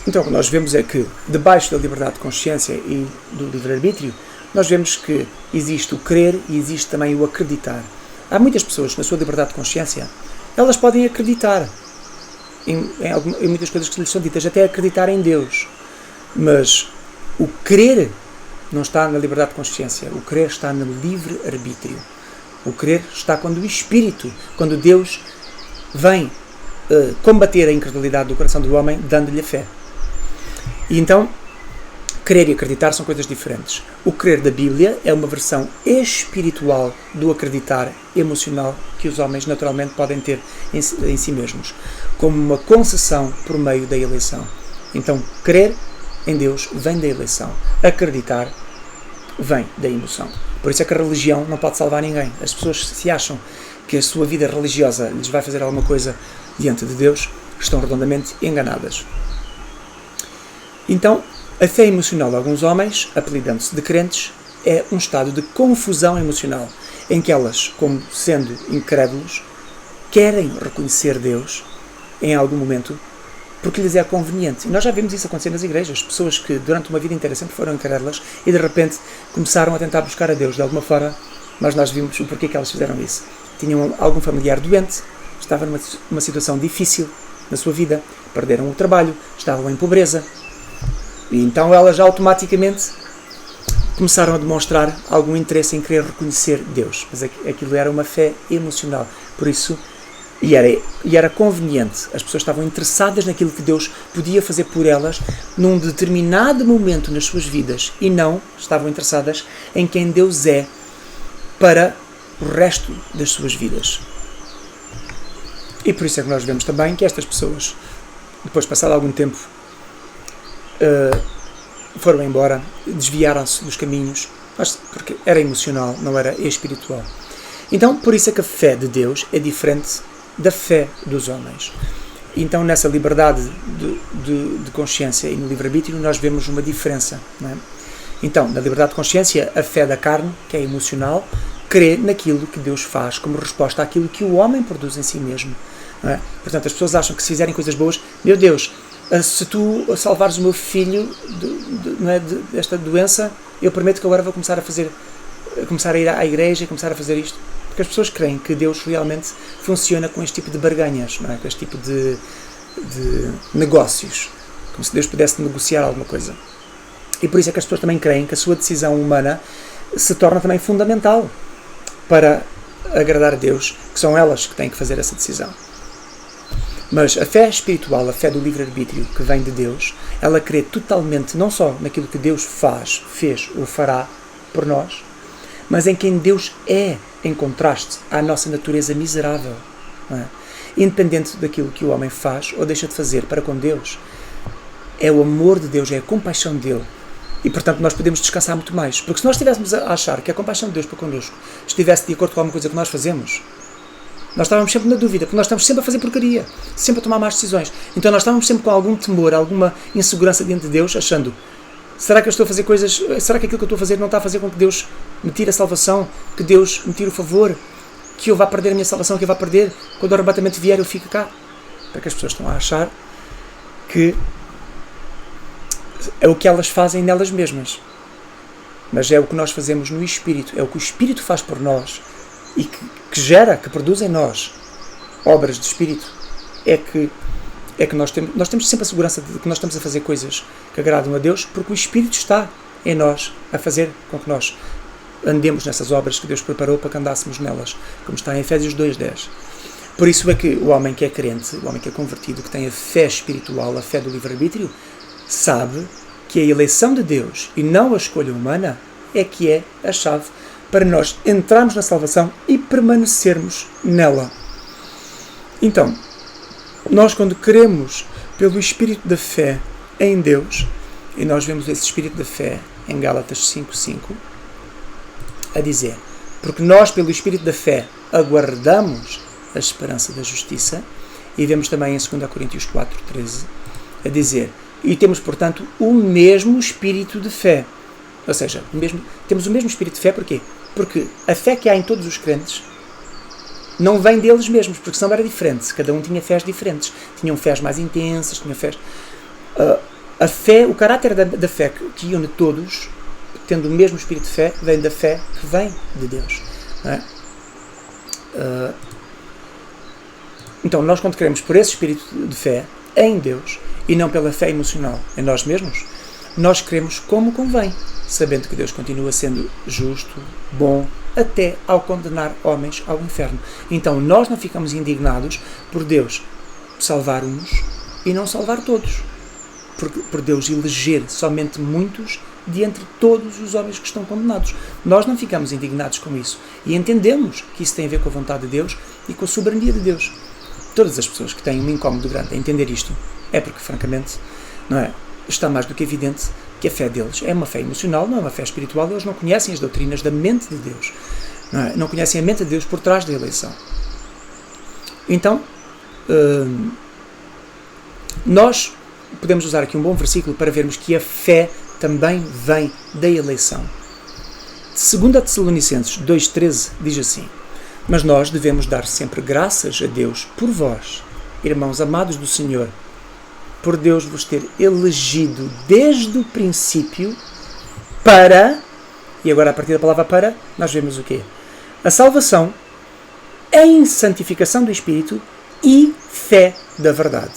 Então, o que nós vemos é que, debaixo da liberdade de consciência e do livre-arbítrio, nós vemos que existe o crer e existe também o acreditar. Há muitas pessoas, na sua liberdade de consciência, elas podem acreditar em muitas coisas que lhes são ditas, até acreditar em Deus. Mas o crer não está na liberdade de consciência. O crer está no livre-arbítrio. O crer está quando o Espírito, quando Deus vem combater a incredulidade do coração do homem, dando-lhe a fé. E então, crer e acreditar são coisas diferentes. O crer da Bíblia é uma versão espiritual do acreditar emocional que os homens naturalmente podem ter em si mesmos, como uma concessão por meio da eleição. Então, crer em Deus vem da eleição. Acreditar vem da emoção. Por isso é que a religião não pode salvar ninguém. As pessoas, se acham que a sua vida religiosa lhes vai fazer alguma coisa diante de Deus, estão redondamente enganadas. Então, a fé emocional de alguns homens, apelidando-se de crentes, é um estado de confusão emocional, em que elas, como sendo incrédulos, querem reconhecer Deus em algum momento, porque lhes é conveniente. E nós já vimos isso acontecer nas igrejas. Pessoas que durante uma vida inteira sempre foram incrédulas e de repente começaram a tentar buscar a Deus de alguma forma, mas nós vimos o porquê que elas fizeram isso. Tinham algum familiar doente, estavam numa situação difícil na sua vida, perderam o trabalho, estavam em pobreza, e então elas automaticamente começaram a demonstrar algum interesse em querer reconhecer Deus. Mas aquilo era uma fé emocional. Por isso, e era conveniente. As pessoas estavam interessadas naquilo que Deus podia fazer por elas num determinado momento nas suas vidas e não estavam interessadas em quem Deus é para o resto das suas vidas. E por isso é que nós vemos também que estas pessoas, depois de passado algum tempo, foram embora, desviaram-se dos caminhos, porque era emocional, não era espiritual. Então, por isso é que a fé de Deus é diferente da fé dos homens. Então, nessa liberdade de consciência e no livre-arbítrio, nós vemos uma diferença. Não é? Então, na liberdade de consciência, a fé da carne, que é emocional, crê naquilo que Deus faz como resposta àquilo que o homem produz em si mesmo. Não é? Portanto, as pessoas acham que se fizerem coisas boas, meu Deus, se tu salvares o meu filho desta doença, eu prometo que agora vou começar a ir à igreja e começar a fazer isto. Porque as pessoas creem que Deus realmente funciona com este tipo de barganhas, não é? Com este tipo de negócios, como se Deus pudesse negociar alguma coisa. E por isso é que as pessoas também creem que a sua decisão humana se torna também fundamental para agradar a Deus, que são elas que têm que fazer essa decisão. Mas a fé espiritual, a fé do livre-arbítrio que vem de Deus, ela crê totalmente não só naquilo que Deus fez ou fará por nós, mas em quem Deus é, em contraste à nossa natureza miserável. Não é? Independente daquilo que o homem faz ou deixa de fazer para com Deus, é o amor de Deus, é a compaixão dele. E, portanto, nós podemos descansar muito mais. Porque se nós estivéssemos a achar que a compaixão de Deus para connosco estivesse de acordo com alguma coisa que nós fazemos, nós estávamos sempre na dúvida, porque nós estamos sempre a fazer porcaria, sempre a tomar más decisões. Então nós estávamos sempre com algum temor, alguma insegurança diante de Deus, achando, será que eu estou a fazer coisas, será que aquilo que eu estou a fazer não está a fazer com que Deus me tire a salvação, que Deus me tire o favor, que eu vá perder a minha salvação, que eu vá perder, quando o arrebatamento vier eu fico cá? Porque as pessoas estão a achar que é o que elas fazem nelas mesmas. Mas é o que nós fazemos no Espírito, é o que o Espírito faz por nós e que produz em nós obras de Espírito, é que nós temos sempre a segurança de que nós estamos a fazer coisas que agradam a Deus, porque o Espírito está em nós a fazer com que nós andemos nessas obras que Deus preparou para que andássemos nelas, como está em Efésios 2:10. Por isso é que o homem que é crente, o homem que é convertido, que tem a fé espiritual, a fé do livre-arbítrio, sabe que a eleição de Deus e não a escolha humana é que é a chave para nós entrarmos na salvação e permanecermos nela. Então, nós quando queremos pelo Espírito da fé em Deus, e nós vemos esse Espírito da fé em Gálatas 5:5, a dizer, porque nós pelo Espírito da fé aguardamos a esperança da justiça, e vemos também em 2 Coríntios 4:13, a dizer, e temos, portanto, o mesmo Espírito de fé. Ou seja, temos o mesmo Espírito de fé, porquê? Porque a fé que há em todos os crentes não vem deles mesmos, porque senão era diferente. Cada um tinha fés diferentes. Tinham fés mais intensas, tinham fés... A fé, o caráter da fé que une todos, tendo o mesmo espírito de fé, vem da fé que vem de Deus. Não é? Então, nós quando queremos por esse espírito de fé em Deus, e não pela fé emocional em nós mesmos, nós queremos como convém, sabendo que Deus continua sendo justo, bom, até ao condenar homens ao inferno. Então, nós não ficamos indignados por Deus salvar uns e não salvar todos. Por Deus eleger somente muitos de entre todos os homens que estão condenados. Nós não ficamos indignados com isso. E entendemos que isso tem a ver com a vontade de Deus e com a soberania de Deus. Todas as pessoas que têm um incómodo grande a entender isto é porque, francamente, não é? Está mais do que evidente que a fé deles é uma fé emocional, não é uma fé espiritual. Eles não conhecem as doutrinas da mente de Deus. Não é? Não conhecem a mente de Deus por trás da eleição. Então, nós podemos usar aqui um bom versículo para vermos que a fé também vem da eleição. 2 Tessalonicenses 2,13 diz assim: mas nós devemos dar sempre graças a Deus por vós, irmãos amados do Senhor, por Deus vos ter elegido desde o princípio para, e agora a partir da palavra para, nós vemos o quê? A salvação em santificação do Espírito e fé da verdade.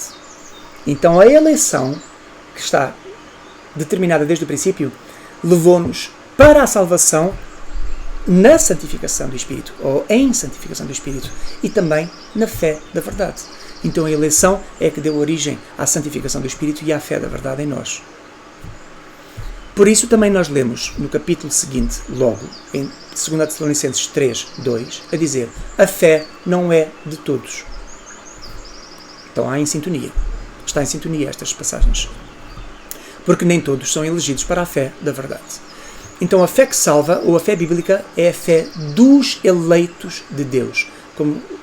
Então a eleição, que está determinada desde o princípio, levou-nos para a salvação na santificação do Espírito, ou em santificação do Espírito, e também na fé da verdade. Então a eleição é que deu origem à santificação do Espírito e à fé da verdade em nós. Por isso também nós lemos no capítulo seguinte, logo, em 2 Tessalonicenses 3:2, a dizer: a fé não é de todos. Então há em sintonia. Está em sintonia estas passagens. Porque nem todos são elegidos para a fé da verdade. Então a fé que salva, ou a fé bíblica, é a fé dos eleitos de Deus.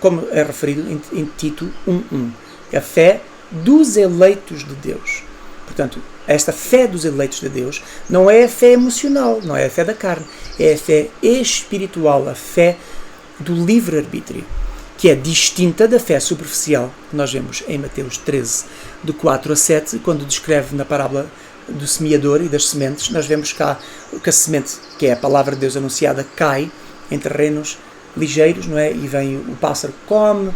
Como é referido em Tito 1:1. É a fé dos eleitos de Deus. Portanto, esta fé dos eleitos de Deus não é a fé emocional, não é a fé da carne. É a fé espiritual, a fé do livre-arbítrio, que é distinta da fé superficial que nós vemos em Mateus 13, de 4 a 7, quando descreve na parábola do semeador e das sementes. Nós vemos cá que a semente, que é a palavra de Deus anunciada, cai em terrenos ligeiros, não é? E vem o pássaro que come,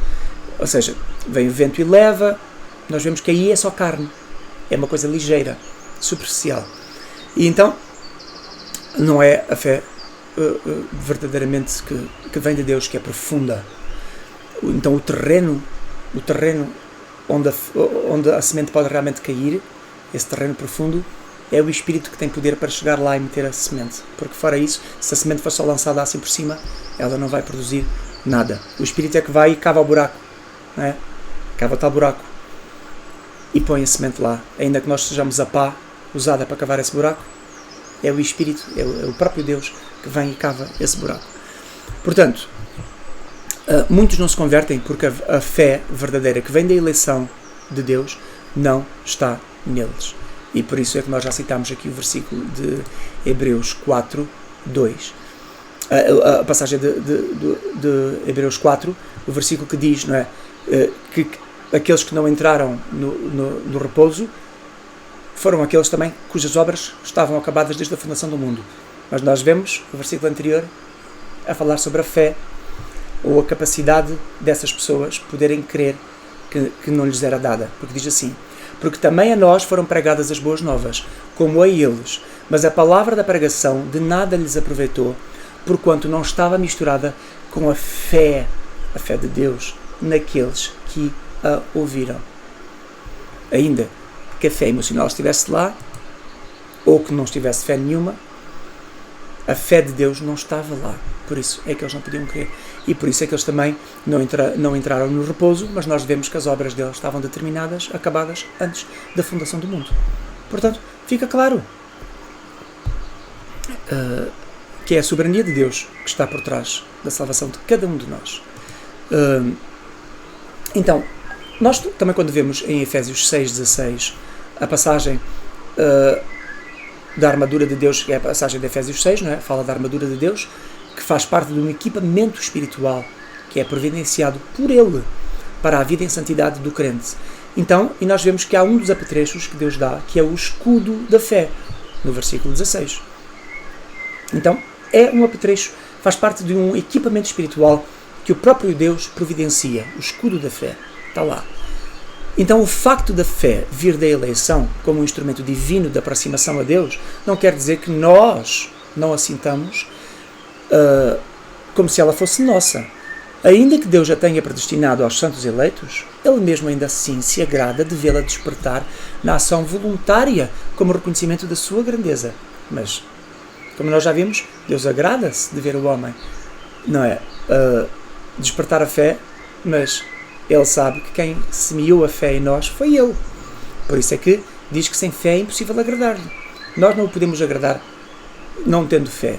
ou seja, vem o vento e leva. Nós vemos que aí é só carne, é uma coisa ligeira, superficial. E então, não é a fé verdadeiramente que vem de Deus, que é profunda. Então o terreno onde a semente pode realmente cair, esse terreno profundo, é o Espírito que tem poder para chegar lá e meter a semente. Porque fora isso, se a semente for só lançada assim por cima, ela não vai produzir nada. O Espírito é que vai e cava o buraco, não é? Cava tal buraco e põe a semente lá. Ainda que nós sejamos a pá usada para cavar esse buraco, é o Espírito, é o próprio Deus que vem e cava esse buraco. Portanto, muitos não se convertem porque a fé verdadeira que vem da eleição de Deus não está neles. E por isso é que nós já citámos aqui o versículo de Hebreus 4:2. A passagem de Hebreus 4, o versículo que diz, não é, que aqueles que não entraram no repouso foram aqueles também cujas obras estavam acabadas desde a fundação do mundo. Mas nós vemos o versículo anterior a falar sobre a fé, ou a capacidade dessas pessoas poderem crer que não lhes era dada. Porque diz assim: porque também a nós foram pregadas as boas novas, como a eles, mas a palavra da pregação de nada lhes aproveitou, porquanto não estava misturada com a fé de Deus, naqueles que a ouviram. Ainda que a fé emocional estivesse lá, ou que não estivesse fé nenhuma, a fé de Deus não estava lá. Por isso é que eles não podiam crer. E por isso é que eles também não entraram no repouso, mas nós vemos que as obras deles estavam determinadas, acabadas, antes da fundação do mundo. Portanto, fica claro que é a soberania de Deus que está por trás da salvação de cada um de nós. Então, nós também quando vemos em Efésios 6:16 a passagem da armadura de Deus, que é a passagem de Efésios 6, não é? Fala da armadura de Deus, que faz parte de um equipamento espiritual que é providenciado por Ele para a vida em santidade do crente. Então, e nós vemos que há um dos apetrechos que Deus dá, que é o escudo da fé, no versículo 16. Então, é um apetrecho, faz parte de um equipamento espiritual que o próprio Deus providencia, o escudo da fé. Está lá. Então, o facto da fé vir da eleição como um instrumento divino de aproximação a Deus não quer dizer que nós não a sintamos como se ela fosse nossa. Ainda que Deus a tenha predestinado aos santos eleitos, Ele mesmo ainda assim se agrada de vê-la despertar na ação voluntária como reconhecimento da sua grandeza. Mas, como nós já vimos, Deus agrada-se de ver o homem, não é? Despertar a fé, mas Ele sabe que quem semeou a fé em nós foi Ele. Por isso é que diz que sem fé é impossível agradar-lhe. Nós não o podemos agradar não tendo fé.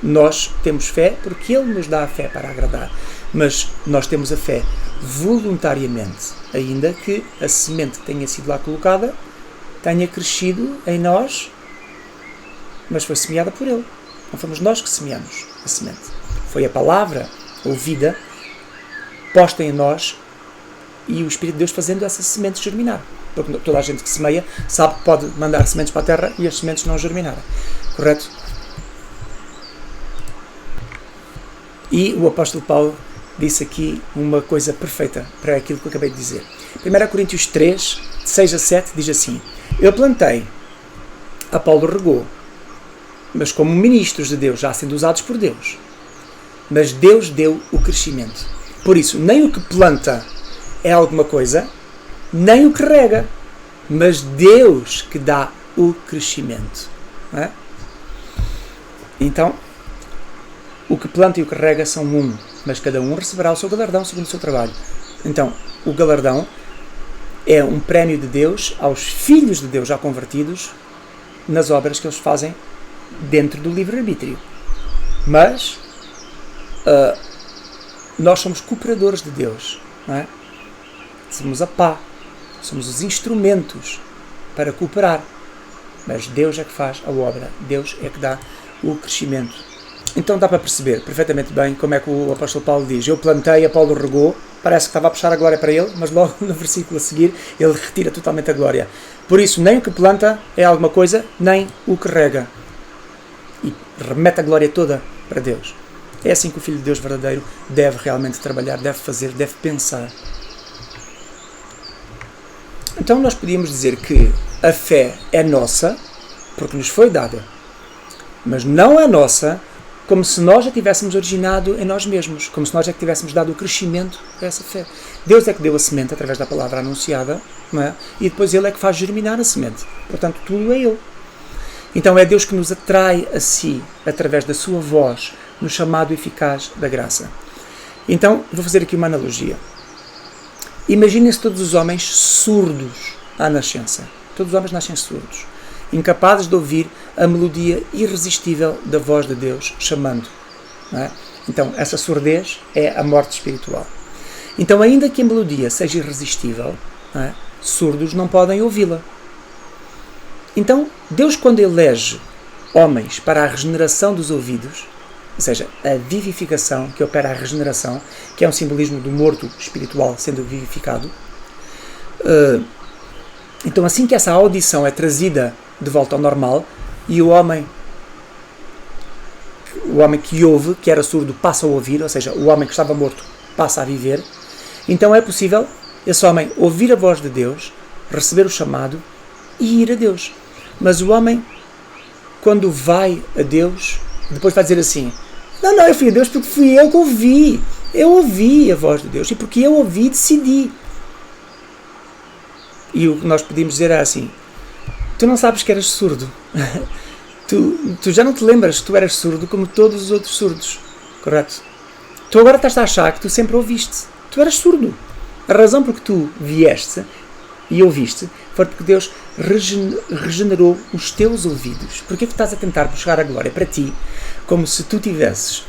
Nós temos fé porque Ele nos dá a fé para agradar. Mas nós temos a fé voluntariamente, ainda que a semente que tenha sido lá colocada tenha crescido em nós, mas foi semeada por Ele. Não fomos nós que semeamos a semente. Foi a palavra ouvida, posta em nós, e o Espírito de Deus fazendo essa semente germinar. Porque toda a gente que semeia sabe que pode mandar sementes para a terra e as sementes não germinarem. Correto? E o apóstolo Paulo disse aqui uma coisa perfeita para aquilo que eu acabei de dizer. 1 Coríntios 3, 6 a 7, diz assim: Eu plantei, Apolo regou, mas como ministros de Deus, já sendo usados por Deus. Mas Deus deu o crescimento. Por isso, nem o que planta é alguma coisa, nem o que rega, mas Deus que dá o crescimento. Não é? Então, o que planta e o que rega são um, mas cada um receberá o seu galardão segundo o seu trabalho. Então, o galardão é um prémio de Deus aos filhos de Deus já convertidos nas obras que eles fazem dentro do livre-arbítrio. Mas nós somos cooperadores de Deus, não é? Somos a pá, somos os instrumentos para cooperar. Mas Deus é que faz a obra, Deus é que dá o crescimento. Então dá para perceber perfeitamente bem como é que o apóstolo Paulo diz: Eu plantei, Apolo regou. Parece que estava a puxar a glória para ele, mas logo no versículo a seguir ele retira totalmente a glória. Por isso, nem o que planta é alguma coisa, nem o que rega. E remete a glória toda para Deus. É assim que o Filho de Deus verdadeiro deve realmente trabalhar, deve fazer, deve pensar. Então nós podíamos dizer que a fé é nossa, porque nos foi dada, mas não é nossa como se nós já tivéssemos originado em nós mesmos, como se nós já tivéssemos dado o crescimento a essa fé. Deus é que deu a semente através da palavra anunciada, não é? E depois Ele é que faz germinar a semente. Portanto, tudo é Ele. Então é Deus que nos atrai a si, através da sua voz, no chamado eficaz da graça. Então, vou fazer aqui uma analogia. Imaginem-se todos os homens surdos à nascença. Todos os homens nascem surdos, incapazes de ouvir a melodia irresistível da voz de Deus chamando. Não é? Então, essa surdez é a morte espiritual. Então, ainda que a melodia seja irresistível, não é? Surdos não podem ouvi-la. Então, Deus, quando elege homens para a regeneração dos ouvidos, ou seja, a vivificação que opera a regeneração, que é um simbolismo do morto espiritual sendo vivificado, então assim que essa audição é trazida de volta ao normal e o homem que ouve, que era surdo, passa a ouvir, ou seja, o homem que estava morto passa a viver, então é possível esse homem ouvir a voz de Deus, receber o chamado e ir a Deus. Mas o homem, quando vai a Deus, depois vai dizer assim: não, eu fui a Deus porque fui eu que ouvi. Eu ouvi a voz de Deus e porque eu ouvi, decidi. E o que nós podíamos dizer é assim: tu não sabes que eras surdo. tu já não te lembras que tu eras surdo como todos os outros surdos. Correto? Tu agora estás a achar que tu sempre ouviste. Tu eras surdo. A razão por que tu vieste e ouviste foi porque Deus regenerou os teus ouvidos. Por que é que estás a tentar buscar a glória para ti, como se tu tivesses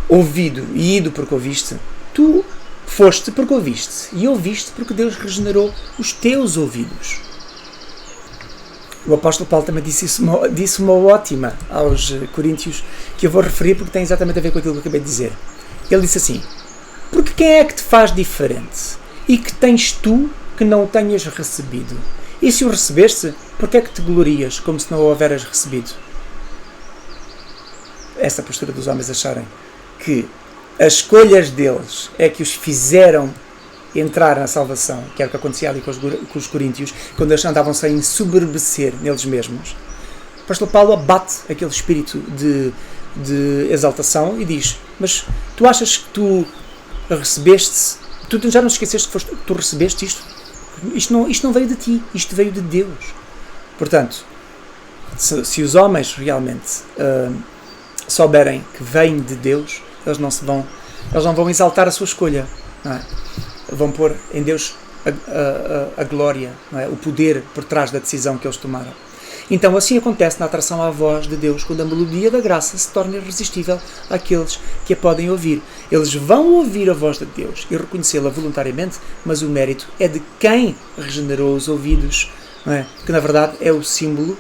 ouvido e ido porque ouviste? Tu foste porque ouviste e ouviste porque Deus regenerou os teus ouvidos. O apóstolo Paulo também disse uma ótima aos Coríntios, que eu vou referir porque tem exatamente a ver com aquilo que eu acabei de dizer. Ele disse assim: porque quem é que te faz diferente? E que tens tu que não o tenhas recebido? E se o recebeste, por que é que te glorias como se não o houveras recebido? Essa postura dos homens acharem que as escolhas deles é que os fizeram entrar na salvação, que era o que acontecia ali com os coríntios, quando eles andavam-se a ensoberbecer neles mesmos. O apóstolo Paulo abate aquele espírito de exaltação e diz: mas tu achas que tu recebeste, tu já não esqueceste que tu recebeste isto? Isto não veio de ti, isto veio de Deus. Portanto, se os homens realmente souberem que vem de Deus, eles não vão exaltar a sua escolha, não é? Vão pôr em Deus a glória, não é? O poder por trás da decisão que eles tomaram. Então assim acontece na atração à voz de Deus, quando a melodia da graça se torna irresistível àqueles que a podem ouvir. Eles vão ouvir a voz de Deus e reconhecê-la voluntariamente, mas o mérito é de quem regenerou os ouvidos, não é? Que na verdade é o símbolo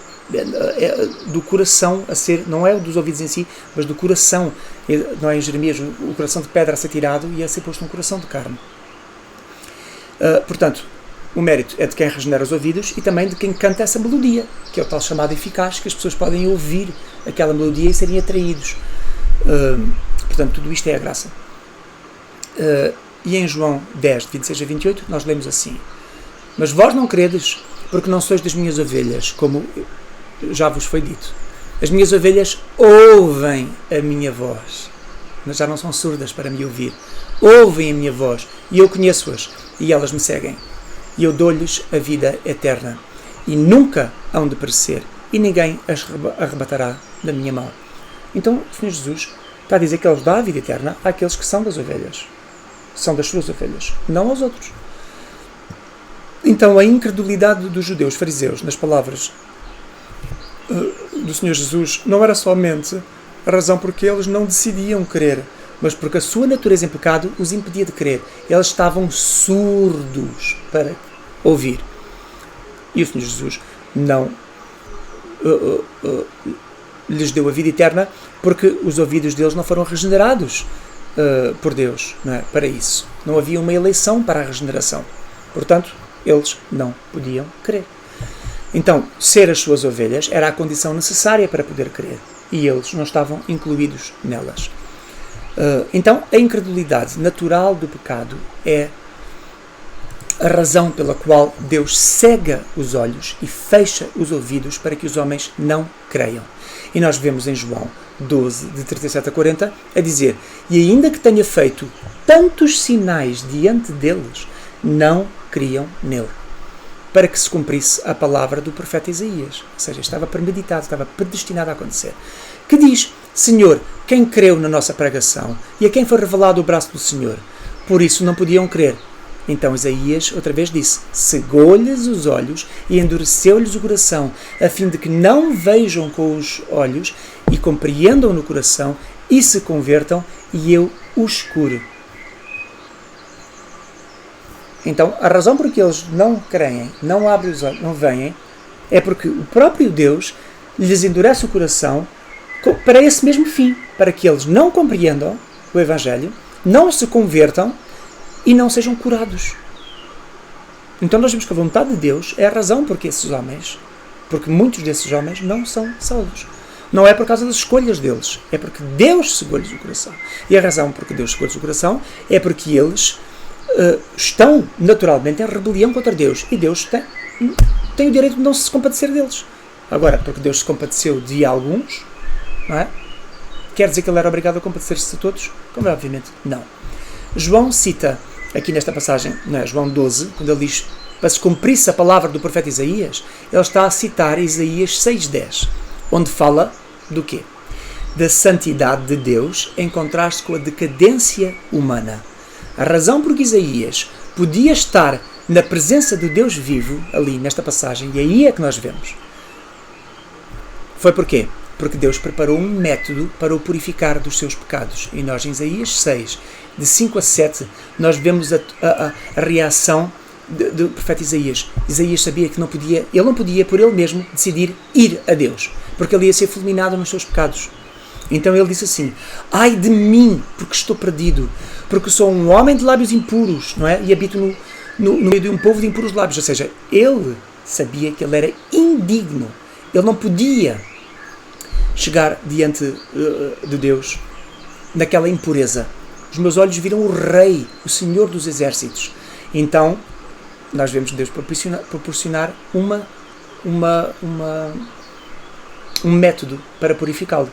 do coração a ser, não é o dos ouvidos em si, mas do coração. Não é em Jeremias o coração de pedra a ser tirado e a ser posto num coração de carne. Portanto, o mérito é de quem regenera os ouvidos e também de quem canta essa melodia, que é o tal chamado eficaz, que as pessoas podem ouvir aquela melodia e serem atraídos. Portanto, tudo isto é a graça. E em João 10, 26 a 28, nós lemos assim: mas vós não credes, porque não sois das minhas ovelhas, como já vos foi dito. As minhas ovelhas ouvem a minha voz, mas já não são surdas para me ouvir. Ouvem a minha voz, e eu conheço-as, e elas me seguem. E eu dou-lhes a vida eterna, e nunca hão de perecer, e ninguém as arrebatará da minha mão. Então, o Senhor Jesus está a dizer que Ele dá a vida eterna àqueles que são das ovelhas. São das suas ovelhas, não aos outros. Então, a incredulidade dos judeus fariseus, nas palavras do Senhor Jesus, não era somente a razão porque eles não decidiam crer, mas porque a sua natureza em pecado os impedia de crer. Eles estavam surdos para ouvir. E o Senhor Jesus não lhes deu a vida eterna porque os ouvidos deles não foram regenerados por Deus, não é? Para isso. Não havia uma eleição para a regeneração. Portanto, eles não podiam crer. Então, ser as suas ovelhas era a condição necessária para poder crer. E eles não estavam incluídos nelas. Então, a incredulidade natural do pecado é a razão pela qual Deus cega os olhos e fecha os ouvidos para que os homens não creiam. E nós vemos em João 12, de 37 a 40, a dizer: e ainda que tenha feito tantos sinais diante deles, não criam nele, para que se cumprisse a palavra do profeta Isaías. Ou seja, estava premeditado, estava predestinado a acontecer. Que diz: Senhor, quem creu na nossa pregação e a quem foi revelado o braço do Senhor? Por isso não podiam crer. Então Isaías outra vez disse: cegou-lhes os olhos e endureceu-lhes o coração, a fim de que não vejam com os olhos e compreendam no coração e se convertam e eu os cure. Então, a razão por que eles não creem, não abrem os olhos, não veem, é porque o próprio Deus lhes endurece o coração para esse mesmo fim, para que eles não compreendam o Evangelho, não se convertam e não sejam curados. Então nós vemos que a vontade de Deus é a razão porque muitos desses homens não são salvos. Não é por causa das escolhas deles, é porque Deus cegou-lhes o coração. E a razão porque Deus cegou-lhes o coração é porque eles estão naturalmente em rebelião contra Deus. E Deus tem o direito de não se compadecer deles. Agora, porque Deus se compadeceu de alguns, não é? Quer dizer que ele era obrigado a compadecer-se de todos? Como é, obviamente, não. João cita, aqui nesta passagem, não é? João 12, quando ele diz para se cumprisse a palavra do profeta Isaías, ele está a citar Isaías 6.10, onde fala do quê? Da santidade de Deus em contraste com a decadência humana. A razão por que Isaías podia estar na presença do Deus vivo, ali nesta passagem, e aí é que nós vemos, foi porquê? Porque Deus preparou um método para o purificar dos seus pecados. E nós, em Isaías 6, de 5 a 7, nós vemos a reação do profeta Isaías. Isaías sabia que ele não podia por ele mesmo decidir ir a Deus, porque ele ia ser fulminado nos seus pecados. Então ele disse assim: ai de mim, porque estou perdido, porque sou um homem de lábios impuros, não é? E habito no meio de um povo de impuros lábios. Ou seja, ele sabia que ele era indigno. Ele não podia chegar diante de Deus naquela impureza. Os meus olhos viram o Rei, o Senhor dos Exércitos. Então, nós vemos Deus proporcionar um método para purificá-lo.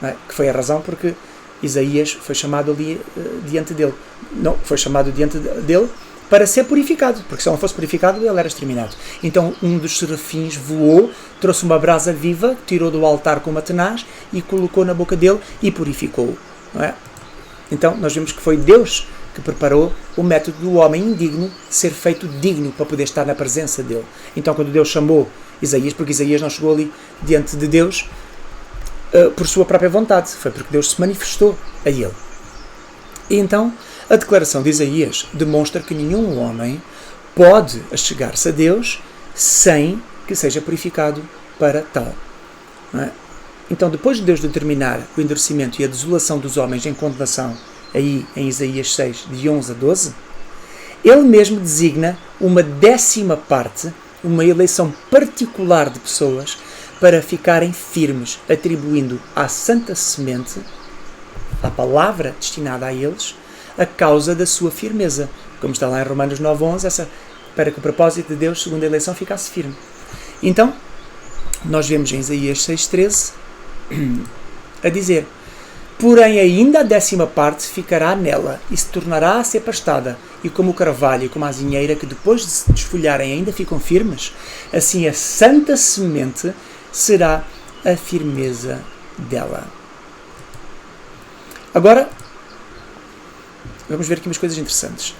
Não é? Que foi a razão porque Isaías foi chamado ali diante dele. Não, foi chamado diante dele para ser purificado, porque se ele não fosse purificado, ele era exterminado. Então um dos serafins voou, trouxe uma brasa viva, tirou do altar com uma tenaz e colocou na boca dele e purificou-o. Não é? Então nós vemos que foi Deus que preparou o método do homem indigno ser feito digno para poder estar na presença dele. Então quando Deus chamou Isaías, porque Isaías não chegou ali diante de Deus por sua própria vontade, foi porque Deus se manifestou a ele. E então a declaração de Isaías demonstra que nenhum homem pode achegar-se a Deus sem que seja purificado para tal. Não é? Então, depois de Deus determinar o endurecimento e a desolação dos homens em condenação, aí em Isaías 6, de 11 a 12, ele mesmo designa uma 10ª parte, uma eleição particular de pessoas para ficarem firmes, atribuindo à santa semente, à palavra destinada a eles, a causa da sua firmeza. Como está lá em Romanos 9:11, para que o propósito de Deus, segundo a eleição, ficasse firme. Então, nós vemos em Isaías 6:13 a dizer: porém ainda a 10ª parte ficará nela e se tornará a ser pastada, e como o carvalho e como a azinheira, que depois de se desfolharem ainda ficam firmes, assim a santa semente será a firmeza dela. Agora, vamos ver aqui umas coisas interessantes.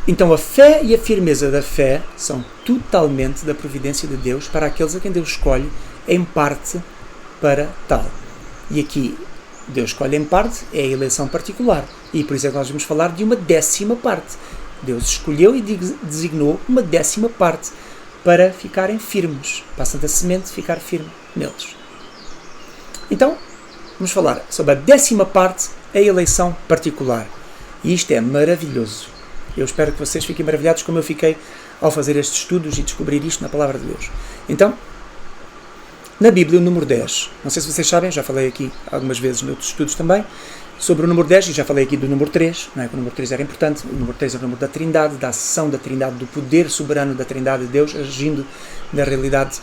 Então, a fé e a firmeza da fé são totalmente da providência de Deus para aqueles a quem Deus escolhe, em parte, para tal. E aqui, Deus escolhe em parte, é a eleição particular. E por isso é que nós vamos falar de uma 10ª parte. Deus escolheu e designou uma 10ª parte para ficarem firmes, para a santa semente ficar firme neles. Então, vamos falar sobre a 10ª parte, a eleição particular. E isto é maravilhoso. Eu espero que vocês fiquem maravilhados como eu fiquei ao fazer estes estudos e descobrir isto na Palavra de Deus. Então, na Bíblia, o número 10. Não sei se vocês sabem, já falei aqui algumas vezes noutros estudos também, sobre o número 10, e já falei aqui do número 3, não é? Que o número 3 era importante. O número 3 é o número da Trindade, da ação da Trindade, do poder soberano da Trindade de Deus, agindo na realidade.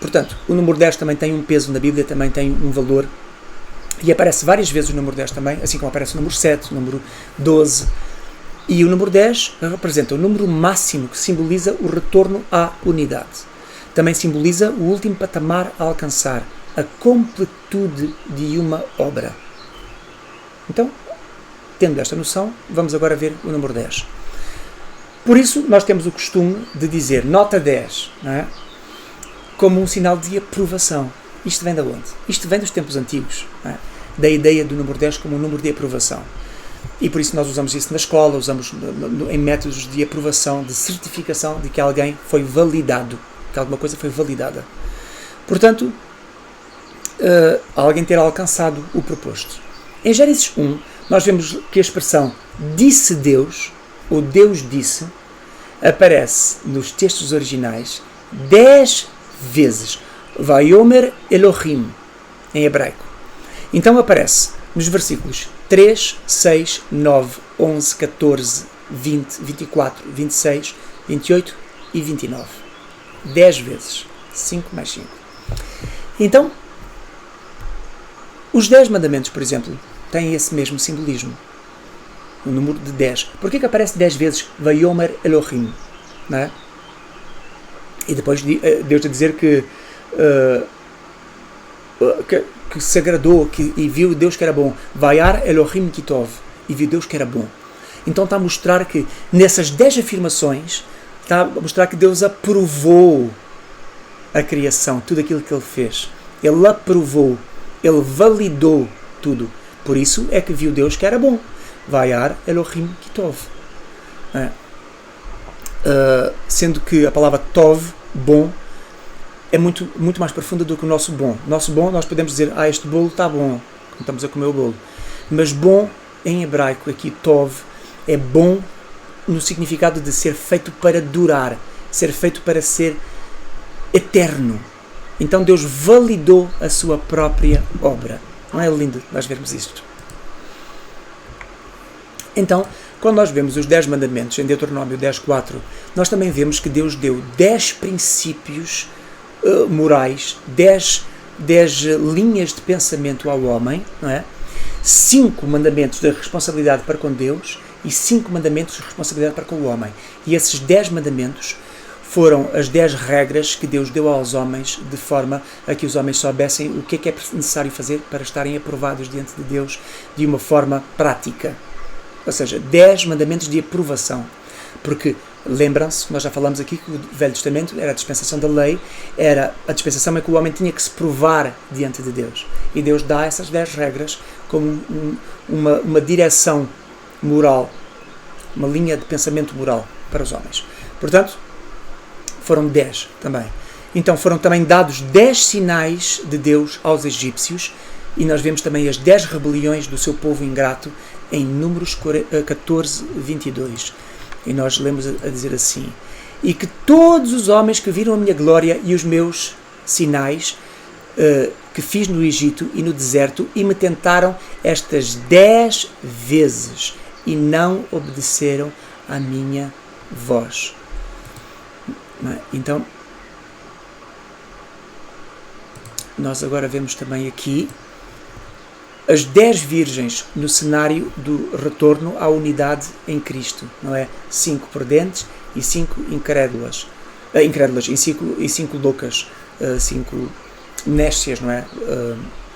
Portanto, o número 10 também tem um peso na Bíblia, também tem um valor, e aparece várias vezes o número 10 também, assim como aparece o número 7, o número 12. E o número 10 representa o número máximo que simboliza o retorno à unidade. Também simboliza o último patamar a alcançar, a completude de uma obra. Então, tendo esta noção, vamos agora ver o número 10. Por isso, nós temos o costume de dizer nota 10, não é? Como um sinal de aprovação. Isto vem de onde? Isto vem dos tempos antigos, não é? Da ideia do número 10 como um número de aprovação. E por isso nós usamos isso na escola, usamos em métodos de aprovação, de certificação de que alguém foi validado, que alguma coisa foi validada. Portanto, alguém ter alcançado o proposto. Em Gênesis 1, nós vemos que a expressão disse Deus, ou Deus disse, aparece nos textos originais 10 vezes. Vayomer Elohim, em hebraico. Então aparece nos versículos 3, 6, 9, 11, 14, 20, 24, 26, 28 e 29. 10 vezes. 5 mais 5. Então, os 10 mandamentos, por exemplo, têm esse mesmo simbolismo. O número de 10. Porquê que aparece 10 vezes Vayomer Elohim? Não é? E depois Deus a dizer que se agradou e viu Deus que era bom. Vayar Elohim Kitov. E viu Deus que era bom. Então está a mostrar que nessas 10 afirmações está a mostrar que Deus aprovou a criação, tudo aquilo que Ele fez. Ele aprovou, Ele validou tudo. Por isso é que viu Deus que era bom. Vayar Elohim Kitov. Sendo que a palavra Tov, bom, é muito, muito mais profunda do que o nosso bom. Nosso bom, nós podemos dizer, este bolo está bom, quando estamos a comer o bolo. Mas bom, em hebraico, aqui, Tov, é bom no significado de ser feito para durar, ser feito para ser eterno. Então Deus validou a sua própria obra. Não é lindo nós vermos isto? Então, quando nós vemos os 10 mandamentos em Deuteronômio 10.4, nós também vemos que Deus deu 10 princípios morais, 10 linhas de pensamento ao homem, não é? 5 mandamentos de responsabilidade para com Deus e 5 mandamentos de responsabilidade para com o homem. E esses 10 mandamentos foram as 10 regras que Deus deu aos homens, de forma a que os homens soubessem o que é necessário fazer para estarem aprovados diante de Deus de uma forma prática. Ou seja, 10 mandamentos de aprovação. Porque, lembram-se, nós já falamos aqui que o Velho Testamento era a dispensação da lei, era a dispensação em que o homem tinha que se provar diante de Deus. E Deus dá essas 10 regras como uma direção moral, uma linha de pensamento moral para os homens. Portanto, foram 10 também. Então foram também dados 10 sinais de Deus aos egípcios, e nós vemos também as 10 rebeliões do seu povo ingrato em Números 14:22. E nós lemos a dizer assim: e que todos os homens que viram a minha glória e os meus sinais que fiz no Egito e no deserto, e me tentaram estas 10 vezes, e não obedeceram à minha voz. Então, nós agora vemos também aqui as 10 virgens no cenário do retorno à unidade em Cristo, não é? 5 prudentes e 5 incrédulas, e 5 loucas, 5 nécias, não é?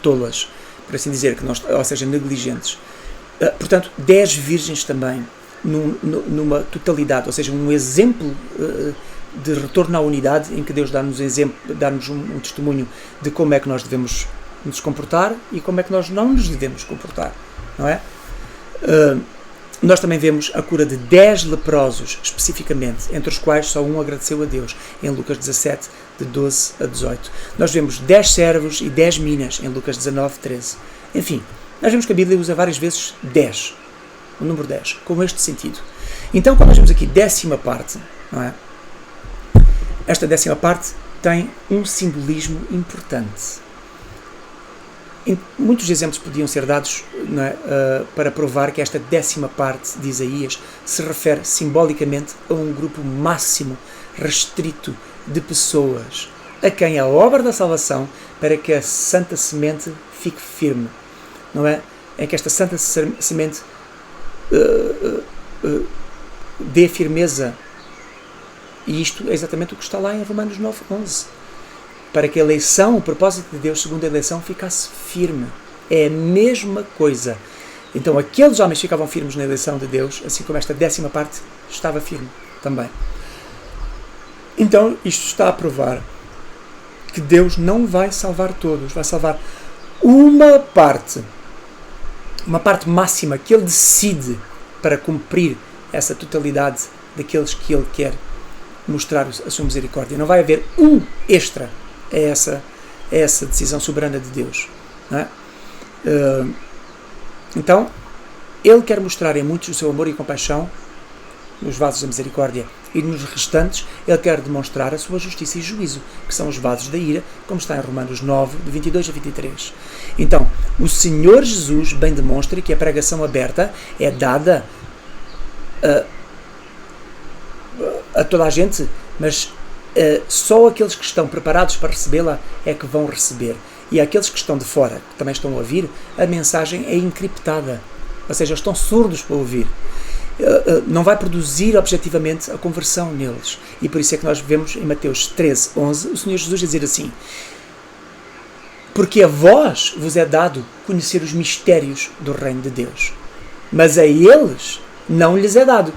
Tolas, por assim dizer, ou seja, negligentes. Portanto, 10 virgens também, numa totalidade, ou seja, um exemplo de retorno à unidade, em que Deus dá-nos um testemunho de como é que nós devemos nos comportar e como é que nós não nos devemos comportar, não é? Nós também vemos a cura de 10 leprosos, especificamente, entre os quais só um agradeceu a Deus, em Lucas 17, de 12 a 18. Nós vemos 10 servos e 10 minas, em Lucas 19, 13. Enfim, nós vemos que a Bíblia usa várias vezes 10, o número 10, com este sentido. Então, quando nós vemos aqui 10ª parte, não é? Esta 10ª parte tem um simbolismo importante. Muitos exemplos podiam ser dados, não é, para provar que esta 10ª parte de Isaías se refere simbolicamente a um grupo máximo, restrito de pessoas, a quem a obra da salvação, para que a santa semente fique firme, não é? Em que esta santa semente dê firmeza. E isto é exatamente o que está lá em Romanos 9:11. Para que a eleição, o propósito de Deus segundo a eleição, ficasse firme. É a mesma coisa. Então aqueles homens ficavam firmes na eleição de Deus, assim como esta 10ª parte estava firme também. Então isto está a provar que Deus não vai salvar todos, vai salvar uma parte máxima que Ele decide para cumprir essa totalidade daqueles que Ele quer mostrar a sua misericórdia. Não vai haver um extra a essa decisão soberana de Deus, não é? Então, Ele quer mostrar em muitos o seu amor e compaixão nos vasos da misericórdia, e nos restantes Ele quer demonstrar a sua justiça e juízo, que são os vasos da ira, como está em Romanos 9, de 22 a 23. Então, o Senhor Jesus bem demonstra que a pregação aberta é dada a toda a gente, mas só aqueles que estão preparados para recebê-la é que vão receber. E aqueles que estão de fora, que também estão a ouvir, a mensagem é encriptada. Ou seja, estão surdos para ouvir. Não vai produzir objetivamente a conversão neles. E por isso é que nós vemos em Mateus 13:11 o Senhor Jesus dizer assim: porque a vós vos é dado conhecer os mistérios do reino de Deus, mas a eles não lhes é dado.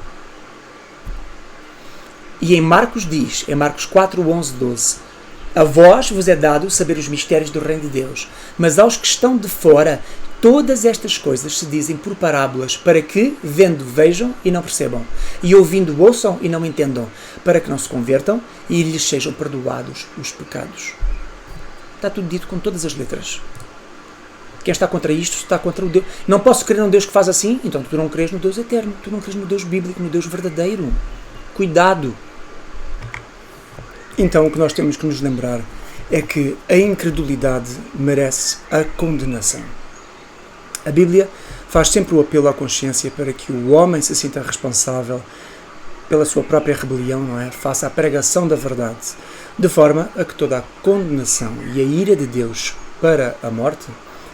E em Marcos diz, em Marcos 4:11-12, a vós vos é dado saber os mistérios do reino de Deus, mas aos que estão de fora, todas estas coisas se dizem por parábolas, para que, vendo, vejam e não percebam, e ouvindo, ouçam e não entendam, para que não se convertam e lhes sejam perdoados os pecados. Está tudo dito com todas as letras. Quem está contra isto está contra o Deus. Não posso crer num Deus que faz assim, então tu não crês no Deus eterno, tu não crês no Deus bíblico, no Deus verdadeiro. Cuidado! Então o que nós temos que nos lembrar é que a incredulidade merece a condenação. A Bíblia faz sempre o apelo à consciência para que o homem se sinta responsável pela sua própria rebelião, não é? Faça a pregação da verdade, de forma a que toda a condenação e a ira de Deus para a morte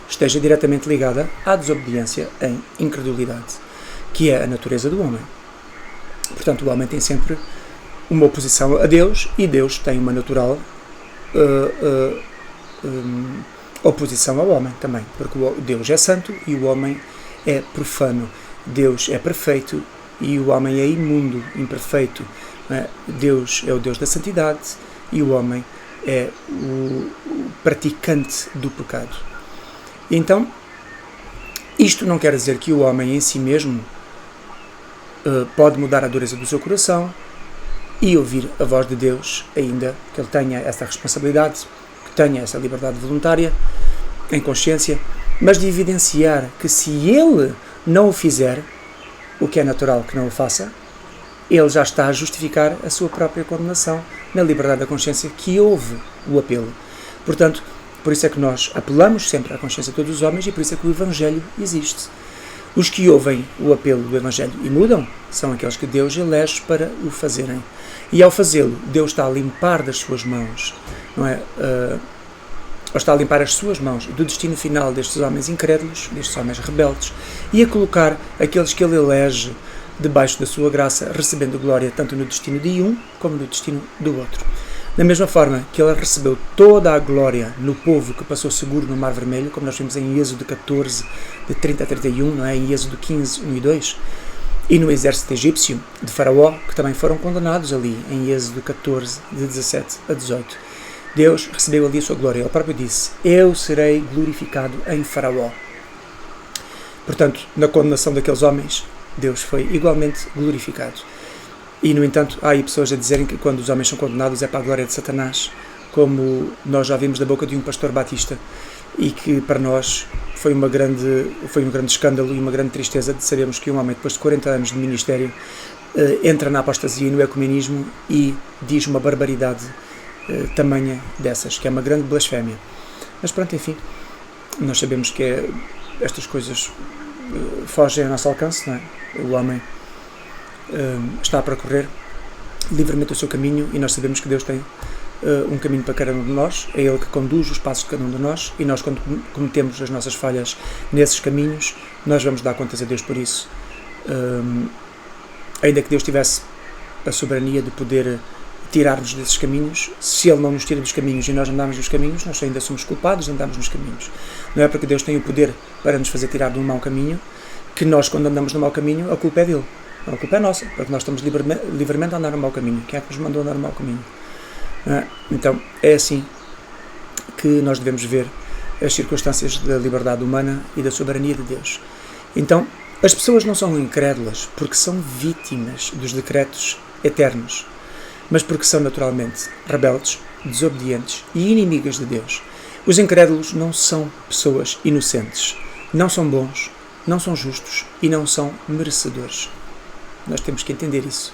esteja diretamente ligada à desobediência em incredulidade, que é a natureza do homem. Portanto, o homem tem sempre uma oposição a Deus e Deus tem uma natural oposição ao homem também, porque Deus é santo e o homem é profano. Deus é perfeito e o homem é imundo, imperfeito. Deus é o Deus da santidade e o homem é o praticante do pecado. Então, isto não quer dizer que o homem em si mesmo pode mudar a dureza do seu coração e ouvir a voz de Deus, ainda que ele tenha essa responsabilidade, que tenha essa liberdade voluntária, em consciência, mas de evidenciar que se ele não o fizer, o que é natural que não o faça, ele já está a justificar a sua própria condenação na liberdade da consciência que houve o apelo. Portanto, por isso é que nós apelamos sempre à consciência de todos os homens e por isso é que o Evangelho existe. Os que ouvem o apelo do Evangelho e mudam são aqueles que Deus elege para o fazerem. E ao fazê-lo, Deus está a limpar das suas mãos, não é? Está a limpar as suas mãos do destino final destes homens incrédulos, destes homens rebeldes, e a colocar aqueles que ele elege debaixo da sua graça, recebendo glória tanto no destino de um como no destino do outro. Da mesma forma que ele recebeu toda a glória no povo que passou seguro no Mar Vermelho, como nós vimos em Êxodo 14, de 30 a 31, não é? Em Êxodo 15, 1 e 2, e no exército egípcio de Faraó, que também foram condenados ali, em Êxodo 14, de 17 a 18. Deus recebeu ali a sua glória. Ele próprio disse: eu serei glorificado em Faraó. Portanto, na condenação daqueles homens, Deus foi igualmente glorificado. E, no entanto, há aí pessoas a dizerem que quando os homens são condenados é para a glória de Satanás, como nós já vimos da boca de um pastor batista, e que para nós foi um grande escândalo e uma grande tristeza de sabermos que um homem, depois de 40 anos de ministério, entra na apostasia e no ecumenismo e diz uma barbaridade tamanha dessas, que é uma grande blasfémia. Mas pronto, enfim, nós sabemos que estas coisas fogem ao nosso alcance, não é? O homem está a percorrer livremente o seu caminho e nós sabemos que Deus tem um caminho para cada um de nós, é Ele que conduz os passos de cada um de nós e nós, quando cometemos as nossas falhas nesses caminhos, nós vamos dar contas a Deus por isso. Ainda que Deus tivesse a soberania de poder tirar-nos desses caminhos, se Ele não nos tira dos caminhos e nós andarmos nos caminhos, nós ainda somos culpados de andarmos nos caminhos. Não é porque Deus tem o poder para nos fazer tirar de um mau caminho que nós, quando andamos no mau caminho, a culpa é dele. Não, a culpa é nossa, porque nós estamos livremente a andar no mau caminho. Quem é que nos mandou andar no mau caminho? Então, é assim que nós devemos ver as circunstâncias da liberdade humana e da soberania de Deus. Então, as pessoas não são incrédulas porque são vítimas dos decretos eternos, mas porque são naturalmente rebeldes, desobedientes e inimigas de Deus. Os incrédulos não são pessoas inocentes, não são bons, não são justos e não são merecedores. Nós temos que entender isso.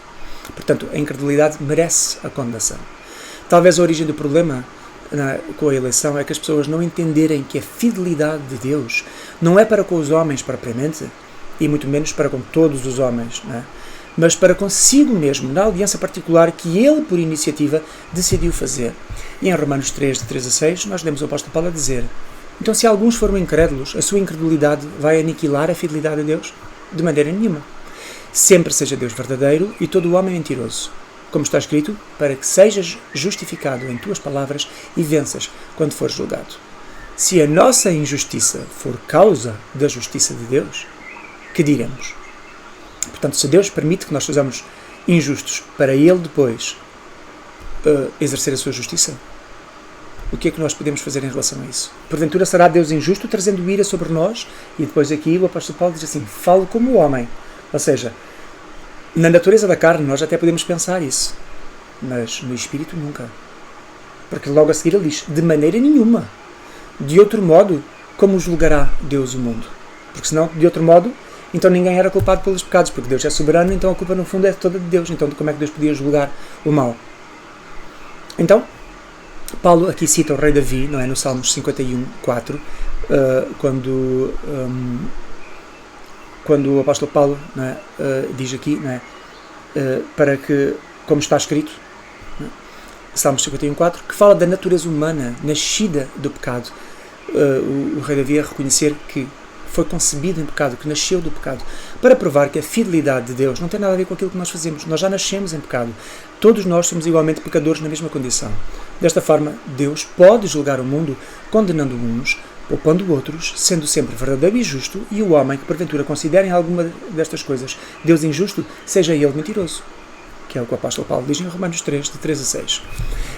Portanto, a incredulidade merece a condenação. Talvez a origem do problema com a eleição é que as pessoas não entenderem que a fidelidade de Deus não é para com os homens propriamente, e muito menos para com todos os homens, não é? Mas para consigo mesmo, na aliança particular que ele, por iniciativa, decidiu fazer. E em Romanos 3, de 3 a 6, nós lemos o apóstolo Paulo a dizer: então, se alguns foram incrédulos, a sua incredulidade vai aniquilar a fidelidade de Deus? De maneira nenhuma. Sempre seja Deus verdadeiro e todo o homem mentiroso. Como está escrito, para que sejas justificado em tuas palavras e venças quando fores julgado. Se a nossa injustiça for causa da justiça de Deus, que diremos? Portanto, se Deus permite que nós sejamos injustos para Ele depois exercer a sua justiça, o que é que nós podemos fazer em relação a isso? Porventura será Deus injusto trazendo ira sobre nós? E depois aqui o apóstolo Paulo diz assim: falo como homem. Ou seja, na natureza da carne nós até podemos pensar isso, mas no espírito nunca. Porque logo a seguir ele diz: de maneira nenhuma. De outro modo, como julgará Deus o mundo? Porque senão, de outro modo, então ninguém era culpado pelos pecados, porque Deus é soberano, então a culpa no fundo é toda de Deus. Então como é que Deus podia julgar o mal? Então, Paulo aqui cita o rei Davi, não é, no Salmos 51, 4, quando o apóstolo Paulo, não é, diz aqui, não é, para que, como está escrito, não é, Salmos 51, 4, que fala da natureza humana nascida do pecado. O rei Davi a reconhecer que foi concebido em pecado, que nasceu do pecado, para provar que a fidelidade de Deus não tem nada a ver com aquilo que nós fazemos. Nós já nascemos em pecado. Todos nós somos igualmente pecadores na mesma condição. Desta forma, Deus pode julgar o mundo, condenando uns, poupando outros, sendo sempre verdadeiro e justo, e o homem que porventura considerem alguma destas coisas Deus injusto, seja ele mentiroso. Que é o que o apóstolo Paulo diz em Romanos 3, de 3 a 6.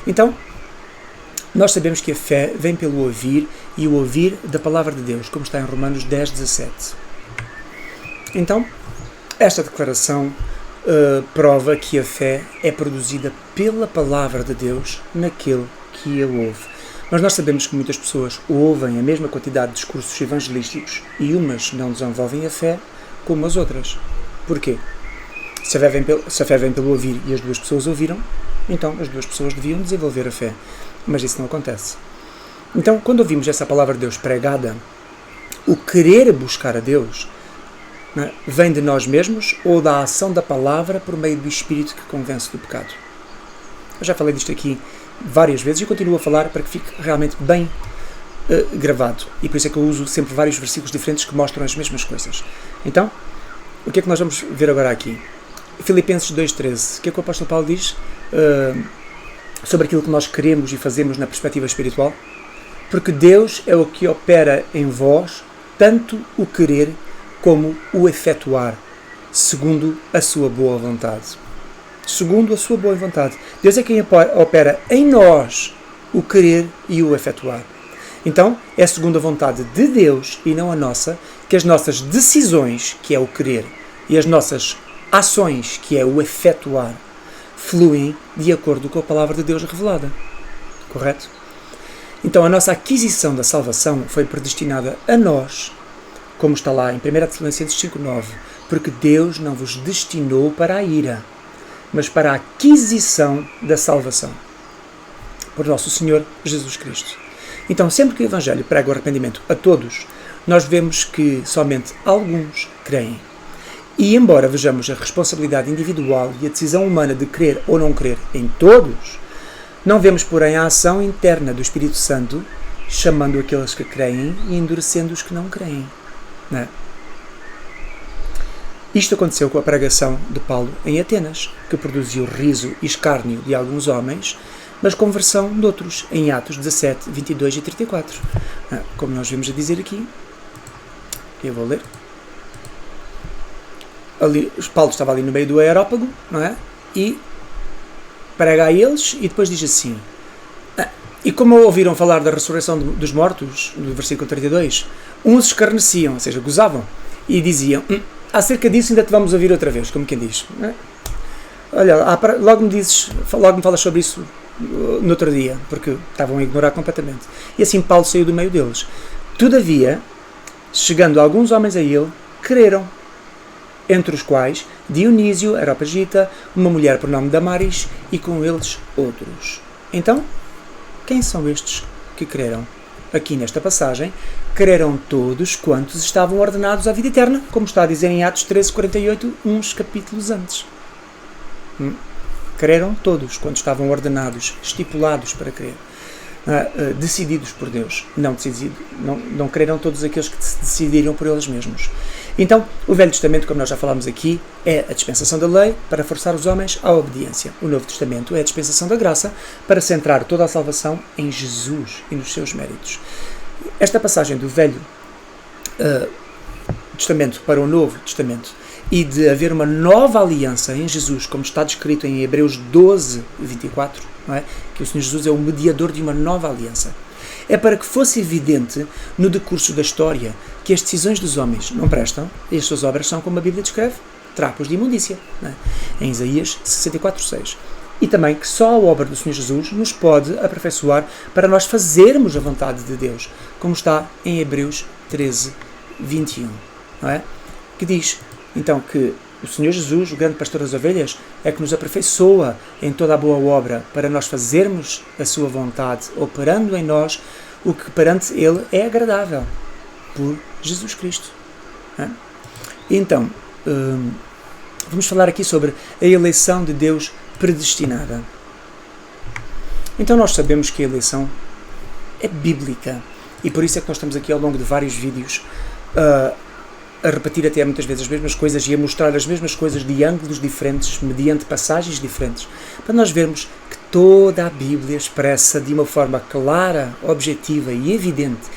Então, nós sabemos que a fé vem pelo ouvir, e o ouvir da palavra de Deus, como está em Romanos 10, 17. Então, esta declaração prova que a fé é produzida pela palavra de Deus naquele que a ouve. Mas nós sabemos que muitas pessoas ouvem a mesma quantidade de discursos evangelísticos e umas não desenvolvem a fé como as outras. Porquê? Se a fé vem pelo ouvir e as duas pessoas ouviram, então as duas pessoas deviam desenvolver a fé. Mas isso não acontece. Então, quando ouvimos essa palavra de Deus pregada, o querer buscar a Deus, não é, vem de nós mesmos ou da ação da palavra por meio do Espírito que convence do pecado. Eu já falei disto aqui várias vezes e continuo a falar para que fique realmente bem gravado. E por isso é que eu uso sempre vários versículos diferentes que mostram as mesmas coisas. Então, o que é que nós vamos ver agora aqui? Filipenses 2,13. O que é que o apóstolo Paulo diz sobre aquilo que nós queremos e fazemos na perspectiva espiritual? Porque Deus é o que opera em vós tanto o querer como o efetuar, segundo a sua boa vontade. Segundo a sua boa vontade. Deus é quem opera em nós o querer e o efetuar. Então, é segundo a vontade de Deus e não a nossa, que as nossas decisões, que é o querer, e as nossas ações, que é o efetuar, fluem de acordo com a palavra de Deus revelada. Correto? Então, a nossa aquisição da salvação foi predestinada a nós, como está lá em 1 Tessalonicenses 5,9, porque Deus não vos destinou para a ira, mas para a aquisição da salvação, por nosso Senhor Jesus Cristo. Então, sempre que o Evangelho prega o arrependimento a todos, nós vemos que somente alguns creem. E, embora vejamos a responsabilidade individual e a decisão humana de crer ou não crer em todos, não vemos, porém, a ação interna do Espírito Santo chamando aqueles que creem e endurecendo os que não creem. Não é? Isto aconteceu com a pregação de Paulo em Atenas, que produziu riso e escárnio de alguns homens, mas conversão de outros, em Atos 17, 22 e 34. Como nós vemos a dizer aqui, eu vou ler. Ali, Paulo estava ali no meio do aerópago, não é? E prega a eles e depois diz assim: e como ouviram falar da ressurreição dos mortos, no versículo 32, uns escarneciam, ou seja, gozavam, e diziam: acerca disso ainda te vamos ouvir outra vez, como quem diz. Não é? Olha, logo me falas sobre isso no outro dia, porque estavam a ignorar completamente. E assim Paulo saiu do meio deles. Todavia, chegando alguns homens a ele, creram, entre os quais Dionísio, Areopagita, uma mulher por nome Damaris, e com eles outros. Então, quem são estes que creram? Aqui nesta passagem, creram todos quantos estavam ordenados à vida eterna, como está a dizer em Atos 13:48, uns capítulos antes. Creram todos quantos estavam ordenados, estipulados para crer, decididos por Deus. Não creram todos aqueles que se decidiram por eles mesmos. Então, o Velho Testamento, como nós já falámos aqui, é a dispensação da lei para forçar os homens à obediência. O Novo Testamento é a dispensação da graça para centrar toda a salvação em Jesus e nos seus méritos. Esta passagem do Velho Testamento para o Novo Testamento e de haver uma nova aliança em Jesus, como está descrito em Hebreus 12, 24, não é? Que o Senhor Jesus é o mediador de uma nova aliança. É para que fosse evidente no decurso da história que as decisões dos homens não prestam e as suas obras são, como a Bíblia descreve, trapos de imundícia, não é? Em Isaías 64:6. e também que só a obra do Senhor Jesus nos pode aperfeiçoar para nós fazermos a vontade de Deus, como está em Hebreus 13, 21, não é? Que diz, então, que o Senhor Jesus, o grande pastor das ovelhas, é que nos aperfeiçoa em toda a boa obra para nós fazermos a sua vontade, operando em nós o que perante Ele é agradável, por Jesus Cristo. Não é? Então, vamos falar aqui sobre a eleição de Deus predestinada. Então nós sabemos que a eleição é bíblica e por isso é que nós estamos aqui ao longo de vários vídeos a repetir até muitas vezes as mesmas coisas e a mostrar as mesmas coisas de ângulos diferentes, mediante passagens diferentes, para nós vermos que toda a Bíblia expressa de uma forma clara, objetiva e evidente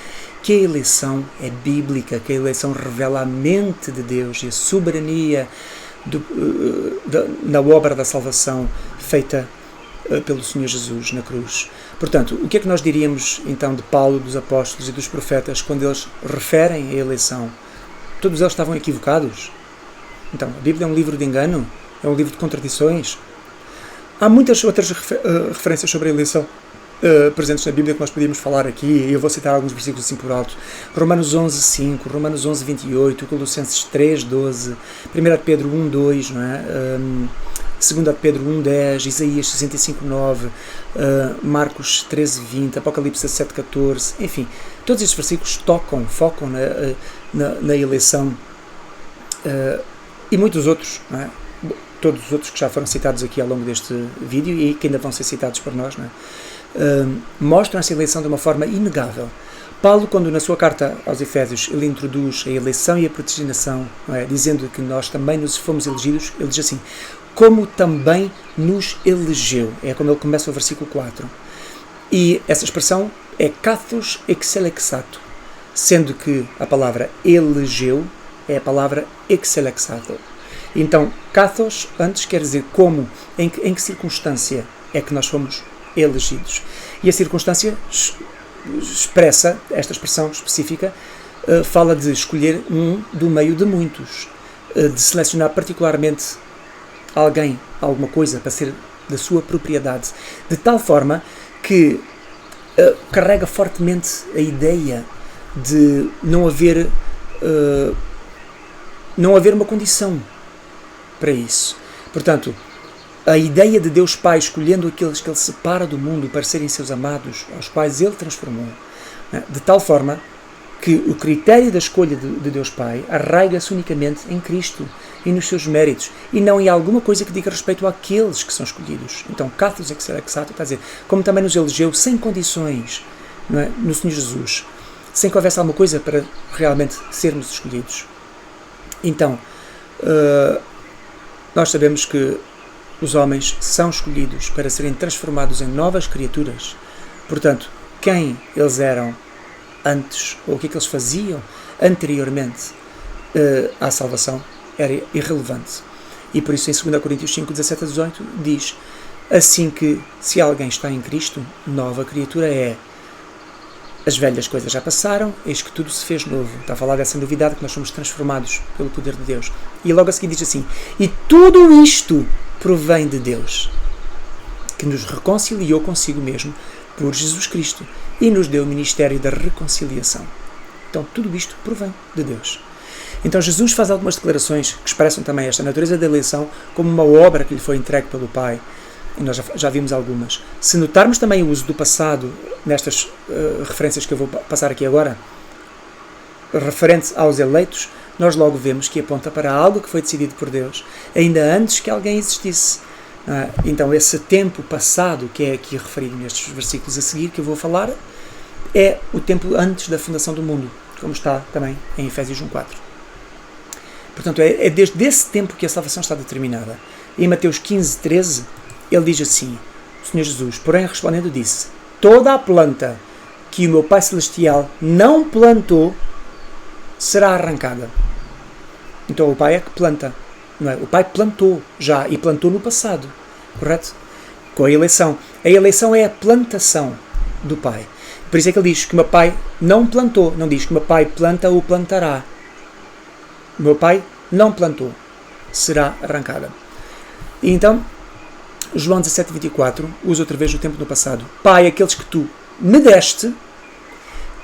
que a eleição é bíblica, que a eleição revela a mente de Deus e a soberania na obra da salvação feita pelo Senhor Jesus na cruz. Portanto, o que é que nós diríamos então de Paulo, dos apóstolos e dos profetas quando eles referem a eleição? Todos eles estavam equivocados? Então, a Bíblia é um livro de engano? É um livro de contradições? Há muitas outras referências sobre a eleição presentes na Bíblia que nós podíamos falar aqui, e eu vou citar alguns versículos assim por alto. Romanos 11, 5, Romanos 11, 28, Colossenses 3, 12, 1 Pedro 1, 2, não é? 2 Pedro 1, 10, Isaías 65, 9, Marcos 13, 20, Apocalipse 7, 14, enfim, todos estes versículos focam na eleição e muitos outros, não é? Todos os outros que já foram citados aqui ao longo deste vídeo e que ainda vão ser citados por nós, não é? Mostram essa eleição de uma forma inegável. Paulo, quando na sua carta aos Efésios ele introduz a eleição e a predestinação, não é? Dizendo que nós também nos fomos elegidos, ele diz assim, como também nos elegeu. É como ele começa o versículo 4. E essa expressão é kathos exelexato, sendo que a palavra elegeu é a palavra exelexato. Então, kathos antes quer dizer como, em que circunstância é que nós fomos elegidos. E a circunstância expressa, esta expressão específica, fala de escolher um do meio de muitos, de selecionar particularmente alguém, alguma coisa, para ser da sua propriedade, de tal forma que carrega fortemente a ideia de não haver uma condição para isso. Portanto, a ideia de Deus Pai escolhendo aqueles que Ele separa do mundo para serem seus amados, aos quais Ele transformou, de tal forma que o critério da escolha de Deus Pai arraiga-se unicamente em Cristo e nos seus méritos, e não em alguma coisa que diga respeito àqueles que são escolhidos. Então, kathos exelexato, está a dizer, como também nos elegeu sem condições, não é? No Senhor Jesus, sem que houvesse alguma coisa para realmente sermos escolhidos. Então, nós sabemos que os homens são escolhidos para serem transformados em novas criaturas. Portanto, quem eles eram antes, ou o que é que eles faziam anteriormente à salvação, era irrelevante. E por isso em 2 Coríntios 5, 17 a 18 diz, assim que se alguém está em Cristo, nova criatura é. As velhas coisas já passaram, eis que tudo se fez novo. Está a falar dessa novidade que nós somos transformados pelo poder de Deus. E logo a seguir diz assim, e tudo isto provém de Deus, que nos reconciliou consigo mesmo por Jesus Cristo e nos deu o ministério da reconciliação. Então tudo isto provém de Deus. Então Jesus faz algumas declarações que expressam também esta natureza da eleição como uma obra que lhe foi entregue pelo Pai. E nós já vimos algumas. Se notarmos também o uso do passado nestas referências que eu vou passar aqui agora, referente aos eleitos, nós logo vemos que aponta para algo que foi decidido por Deus, ainda antes que alguém existisse. Então esse tempo passado, que é aqui referido nestes versículos a seguir, que eu vou falar, é o tempo antes da fundação do mundo, como está também em Efésios 1.4. Portanto, é desde esse tempo que a salvação está determinada. Em Mateus 15.13, ele diz assim, o Senhor Jesus, porém respondendo disse, toda a planta que o meu Pai Celestial não plantou será arrancada. Então o Pai é que planta, não é? O Pai plantou já, e plantou no passado, correto? Com a eleição. A eleição é a plantação do Pai. Por isso é que ele diz que o meu Pai não plantou, não diz que o meu Pai planta ou plantará. O meu Pai não plantou, será arrancada. E então, João 17:24 usa outra vez o tempo no passado. Pai, aqueles que tu me deste,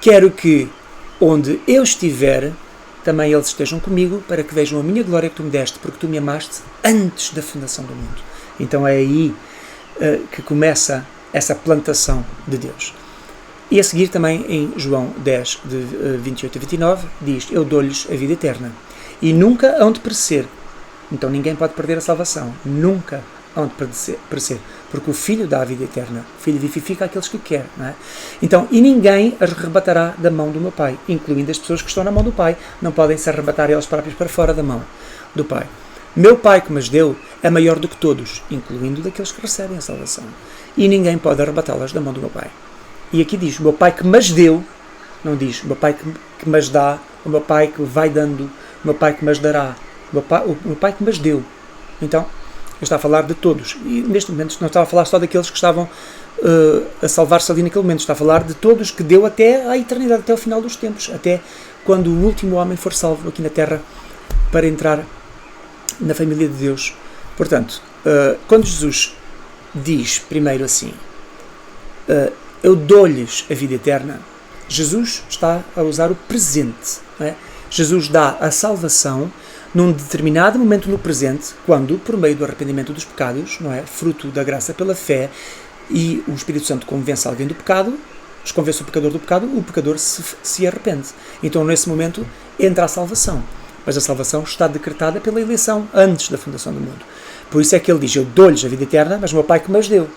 quero que onde eu estiver, também eles estejam comigo, para que vejam a minha glória que tu me deste, porque tu me amaste antes da fundação do mundo. Então é aí que começa essa plantação de Deus. E a seguir também em João 10, de 28 a 29, diz: eu dou-lhes a vida eterna, e nunca hão de perecer. Então ninguém pode perder a salvação. Nunca hão de perecer. Porque o Filho dá a vida eterna. O Filho vivifica aqueles que quer. Não é? Então, e ninguém as arrebatará da mão do meu Pai, incluindo as pessoas que estão na mão do Pai. Não podem se arrebatar elas próprias para fora da mão do Pai. Meu Pai que me deu é maior do que todos, incluindo daqueles que recebem a salvação. E ninguém pode arrebatá-las da mão do meu Pai. E aqui diz, o meu Pai que me deu, não diz, o meu Pai que me dá, o meu Pai que vai dando, o meu Pai que me dará, o meu Pai que me deu. Então, eu estava a falar de todos. E neste momento não estava a falar só daqueles que estavam a salvar-se ali naquele momento. Estava a falar de todos que deu até à eternidade, até ao final dos tempos. Até quando o último homem for salvo aqui na Terra para entrar na família de Deus. Portanto, quando Jesus diz primeiro assim, eu dou-lhes a vida eterna, Jesus está a usar o presente. Não é? Jesus dá a salvação num determinado momento no presente, quando, por meio do arrependimento dos pecados, não é, fruto da graça pela fé, e o Espírito Santo convence alguém do pecado, convence o pecador se arrepende. Então, nesse momento, entra a salvação. Mas a salvação está decretada pela eleição antes da fundação do mundo. Por isso é que ele diz, eu dou-lhes a vida eterna, mas o meu Pai que me as deu.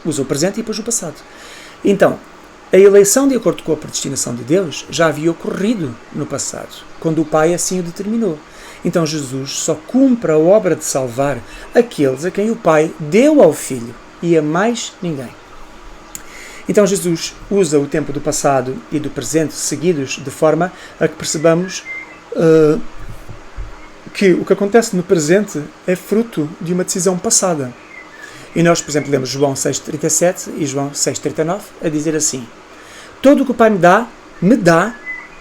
Usa o presente e depois o passado. Então, a eleição de acordo com a predestinação de Deus já havia ocorrido no passado, quando o Pai assim o determinou. Então Jesus só cumpre a obra de salvar aqueles a quem o Pai deu ao Filho e a mais ninguém. Então Jesus usa o tempo do passado e do presente seguidos de forma a que percebamos que o que acontece no presente é fruto de uma decisão passada. E nós, por exemplo, lemos João 6,37 e João 6,39 a dizer assim: todo o que o Pai me dá,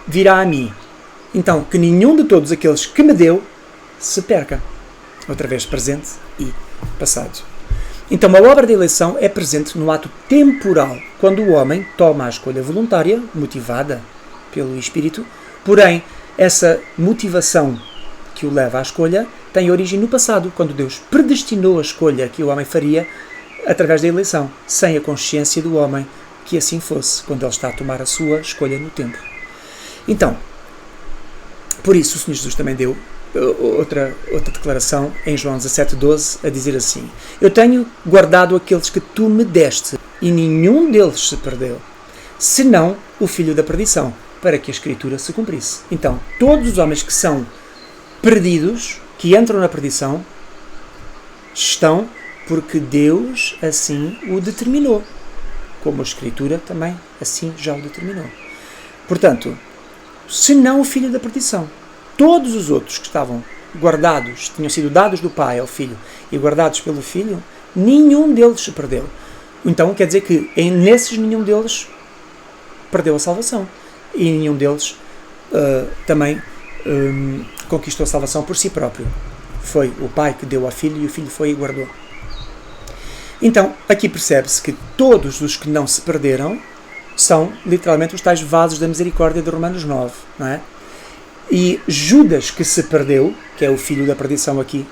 virá a mim. Então, que nenhum de todos aqueles que me deu se perca. Outra vez, presente e passado. Então, a obra da eleição é presente no ato temporal, quando o homem toma a escolha voluntária, motivada pelo Espírito, porém, essa motivação que o leva à escolha tem origem no passado, quando Deus predestinou a escolha que o homem faria através da eleição, sem a consciência do homem que assim fosse, quando ele está a tomar a sua escolha no tempo. Então, por isso o Senhor Jesus também deu outra declaração em João 17,12 a dizer assim: eu tenho guardado aqueles que tu me deste e nenhum deles se perdeu, senão o filho da perdição, para que a Escritura se cumprisse. Então, todos os homens que são perdidos, que entram na perdição, estão porque Deus assim o determinou, como a Escritura também assim já o determinou. Portanto, senão o filho da perdição. Todos os outros que estavam guardados, tinham sido dados do Pai ao Filho e guardados pelo Filho, nenhum deles se perdeu. Então quer dizer que nesses nenhum deles perdeu a salvação. E nenhum deles também conquistou a salvação por si próprio. Foi o Pai que deu ao Filho e o Filho foi e guardou. Então, aqui percebe-se que todos os que não se perderam são literalmente os tais vasos da misericórdia de Romanos 9, não é? E Judas, que se perdeu, que é o filho da perdição aqui,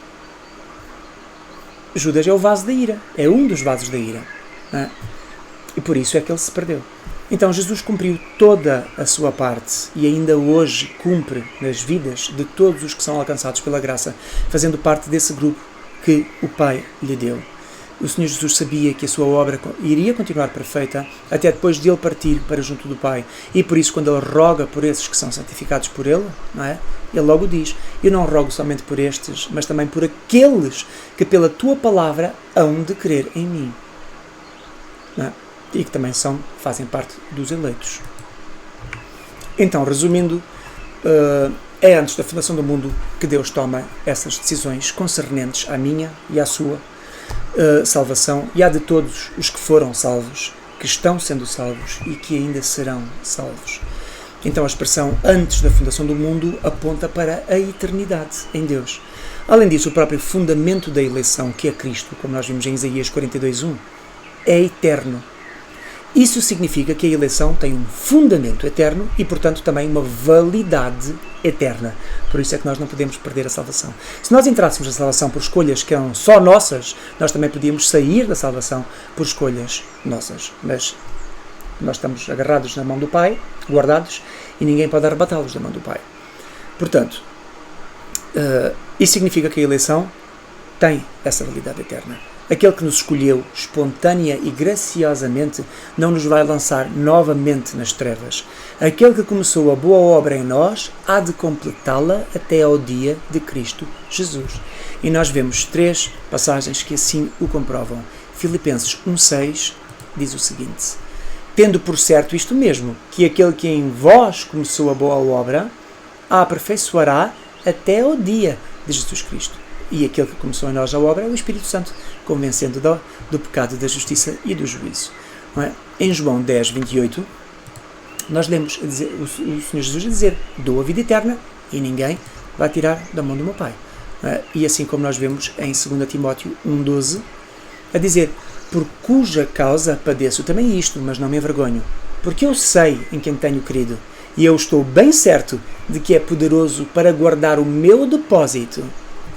Judas é o vaso da ira, é um dos vasos da ira, não é? E por isso é que ele se perdeu. Então Jesus cumpriu toda a sua parte e ainda hoje cumpre nas vidas de todos os que são alcançados pela graça, fazendo parte desse grupo que o Pai lhe deu. O Senhor Jesus sabia que a sua obra iria continuar perfeita até depois de ele partir para junto do Pai. E por isso, quando ele roga por esses que são santificados por ele, não é? Ele logo diz: eu não rogo somente por estes, mas também por aqueles que pela tua palavra hão de crer em mim. Não é? E que também fazem parte dos eleitos. Então, resumindo, é antes da fundação do mundo que Deus toma essas decisões concernentes à minha e à sua salvação e há de todos os que foram salvos, que estão sendo salvos e que ainda serão salvos. Então a expressão antes da fundação do mundo aponta para a eternidade em Deus. Além disso, o próprio fundamento da eleição, que é Cristo, como nós vimos em Isaías 42:1, é eterno. Isso significa que a eleição tem um fundamento eterno e, portanto, também uma validade eterna. Por isso é que nós não podemos perder a salvação. Se nós entrássemos na salvação por escolhas que eram só nossas, nós também podíamos sair da salvação por escolhas nossas. Mas nós estamos agarrados na mão do Pai, guardados, e ninguém pode arrebatá-los da mão do Pai. Portanto, isso significa que a eleição tem essa validade eterna. Aquele que nos escolheu espontânea e graciosamente não nos vai lançar novamente nas trevas. Aquele que começou a boa obra em nós há de completá-la até ao dia de Cristo Jesus. E nós vemos 3 passagens que assim o comprovam. Filipenses 1:6 diz o seguinte: tendo por certo isto mesmo, que aquele que em vós começou a boa obra a aperfeiçoará até ao dia de Jesus Cristo. E aquele que começou em nós a obra é o Espírito Santo, convencendo do pecado, da justiça e do juízo. Não é? Em João 10:28, nós lemos o Senhor Jesus a dizer: dou a vida eterna e ninguém vai tirar da mão do meu Pai. Não é? E assim como nós vemos em 2 Timóteo 1:12, a dizer: por cuja causa padeço também isto, mas não me envergonho, porque eu sei em quem tenho crido, e eu estou bem certo de que é poderoso para guardar o meu depósito,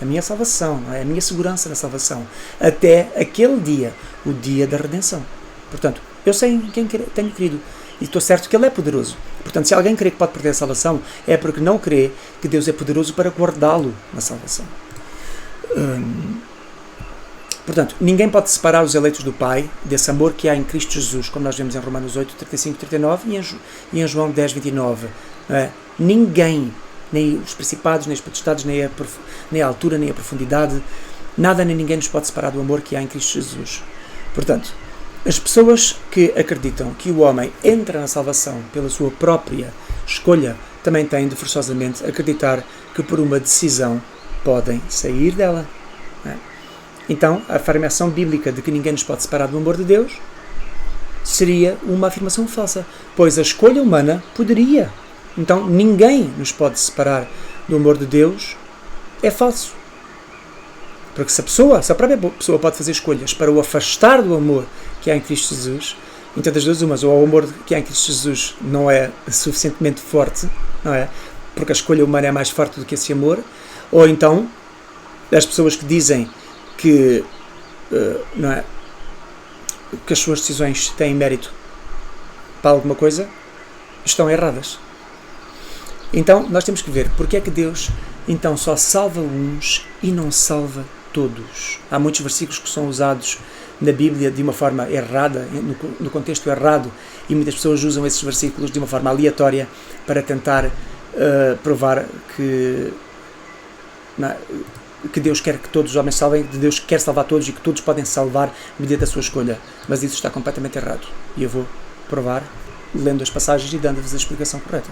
a minha salvação, a minha segurança na salvação, até aquele dia, o dia da redenção. Portanto, eu sei em quem tenho crido e estou certo que Ele é poderoso. Portanto, se alguém crê que pode perder a salvação, é porque não crê que Deus é poderoso para guardá-lo na salvação. Portanto, ninguém pode separar os eleitos do Pai desse amor que há em Cristo Jesus, como nós vemos em Romanos 8:35-39 e em João 10:29. Ninguém, nem os principados, nem os potestades, nem a altura, nem a profundidade, nada nem ninguém nos pode separar do amor que há em Cristo Jesus. Portanto, as pessoas que acreditam que o homem entra na salvação pela sua própria escolha, também têm de forçosamente acreditar que por uma decisão podem sair dela. Então, a afirmação bíblica de que ninguém nos pode separar do amor de Deus seria uma afirmação falsa, pois a escolha humana poderia. Então, ninguém nos pode separar do amor de Deus é falso. Porque se a própria pessoa pode fazer escolhas para o afastar do amor que há em Cristo Jesus, então das duas umas, ou o amor que há em Cristo Jesus não é suficientemente forte, não é? Porque a escolha humana é mais forte do que esse amor, ou então as pessoas que dizem que, não é, que as suas decisões têm mérito para alguma coisa, estão erradas. Então, nós temos que ver porque é que Deus então só salva uns e não salva todos. Há muitos versículos que são usados na Bíblia de uma forma errada, no contexto errado, e muitas pessoas usam esses versículos de uma forma aleatória para tentar provar que Deus quer que todos os homens salvem, que Deus quer salvar todos e que todos podem salvar mediante a sua escolha. Mas isso está completamente errado. E eu vou provar lendo as passagens e dando-vos a explicação correta.